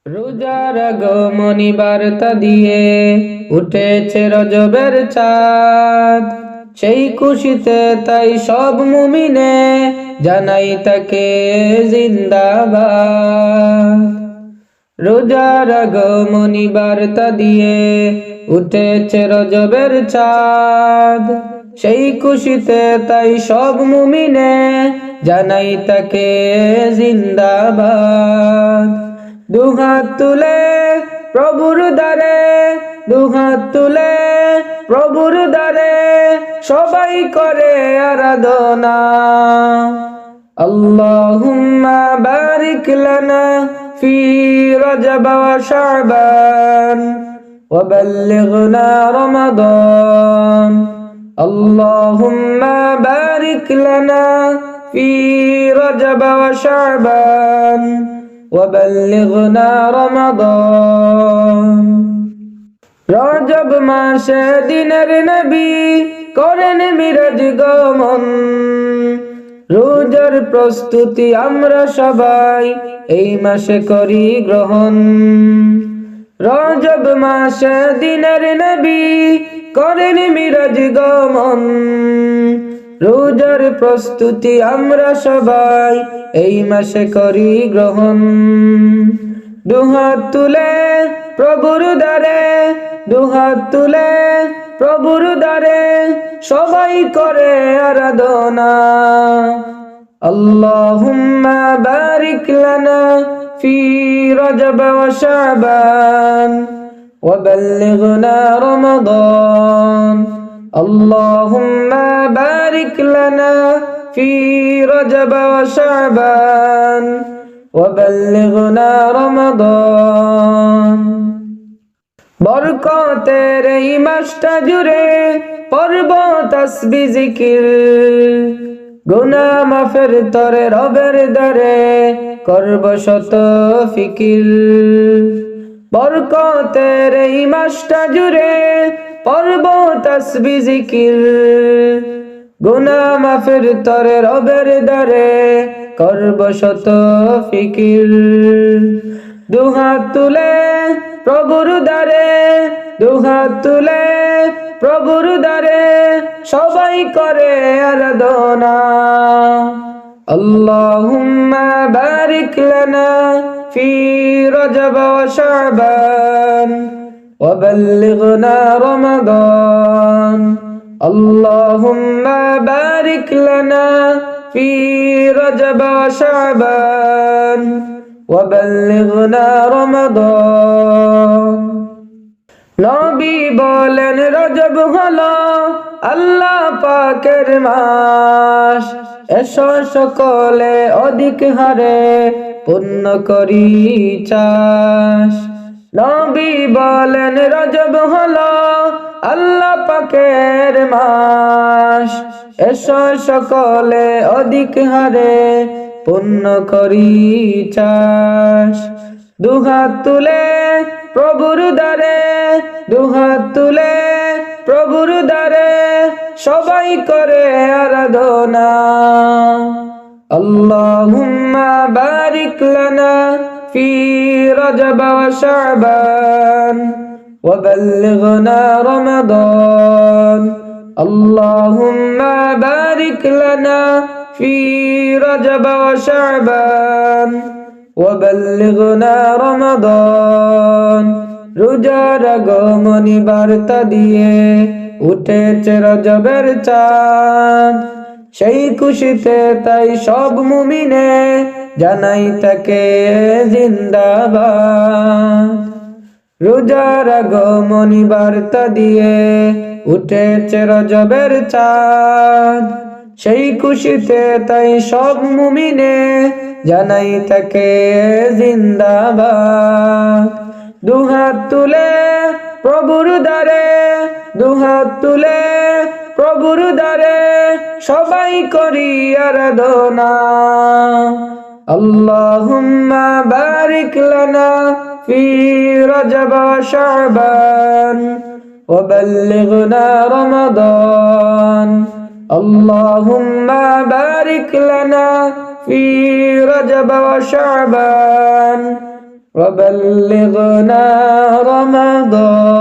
রোজার আগমনী বার্তা দিয়ে উঠেছে রজবের চাঁদ, সেই খুশিতে তাই সব মুমিনে জানাই তাকে জিন্দাবাদ। রোজার আগমনী বার্তা দিয়ে উঠেছে রজবের চাঁদ, সেই খুশিতে তাই সব মুমিনে জানাই তাকে জিন্দাবাদ। দুহাত তুলে প্রভুর দ্বারে, দুহাত তুলে প্রভুর দ্বারে সবাই করে আরাধনা। আল্লাহুম্মা বারিক লানা ফি রজব ওয়া শাবান ওয়া বাল্লিগনা রমাদান। আল্লাহুম্মা বারিক লানা ফি রজব ওয়া শাবান وبلغنا رمضان। রজব মাসে দিনের নবী করেন মিরাজ গমন, রোজার প্রস্তুতি আমরা সবাই এই মাসে করি গ্রহণ। রজব মাসে দিনের নবী করেন মিরাজ গমন, রোজার প্রস্তুতি আমরা সবাই এই মাসে করি গ্রহণ। দুহাত তুলে প্রভুর দ্বারে, দুহাত তুলে প্রভুর দ্বারে সবাই করে আরাধনা। আল্লাহুম্মা বারিক লানা ফি রজব ওয়া শাবান ওয়া বাল্লিগনা রমাদান। আল্লাহুম্মা বারিক লানা ফি রজব ওয়া শাবান ওয়া বাল্লিগনা রমাদান। বরকতের এই মাসটা জুড়ে পড়ব তাসবিহ জিকির, গুনাহ মাফের তরে রবের দ্বারে করব শত ফিকির। বরকতের এই মাসটা জুড়ে পড়ব তাসবিহ জিকির, গুনাহ মাফের তরে রবের দ্বারে করব শত ফিকির। দুহাত তুলে প্রভুর দ্বারে, দুহাত তুলে প্রভুর দ্বারে সবাই করে আরাধনা। আল্লাহুম্মা বারিক লানা ফি রজব ওয়া শাবান ওয়া বাল্লিগনা রমাদান। আল্লাহুম্মা বারিক লানা ফি রজব ওয়া শাবান ওয়া বাল্লিগনা রমাদান। নবী বলেন রজব হলো আল্লাহ পাকের মাস, এসো সকলে অধিক হারে পূর্ণ করি চাষ। নবী বলেন রজব হলো আল্লাহ পাকের মাস, এসো সকলে অধিক হারে পূর্ণ করি চাষ। দুহাত তুলে প্রভুর দ্বারে, দুহাত তুলে প্রভুর দ্বারে সবাই করে আরাধনা। আল্লাহুম্মা বারিক লানা ফি রজব ওয়া শাবান ওয়া বাল্লিগনা রমাদান। আল্লাহুম্মা বারিক লানা ফি রজব ওয়া শাবান ওয়া বাল্লিগনা রমাদান। রোজার আগমনী বার্তা দিয়ে উঠেছে রজবের চাঁদ, সেই খুশিতে তাই সব মুমিনে জানাই তাকে জিন্দাবাদ। রোজার আগমনী বার্তা দিয়ে উঠেছে রজবের চাঁদ, সেই খুশিতে তাই সব মুমিনে জানাই তাকে জিন্দাবাদ। দুহাত তুলে প্রভুর দ্বারে, দুহাত তুলে প্রভুর দ্বারে সবাই করি আরাধনা। আল্লাহুম্মা বারিক লানা ফি রজব ওয়া শাবান ওয়া বাল্লিগনা রমাদান। আল্লাহুম্মা বারিক লানা في رجب وشعبان وبلغنا رمضان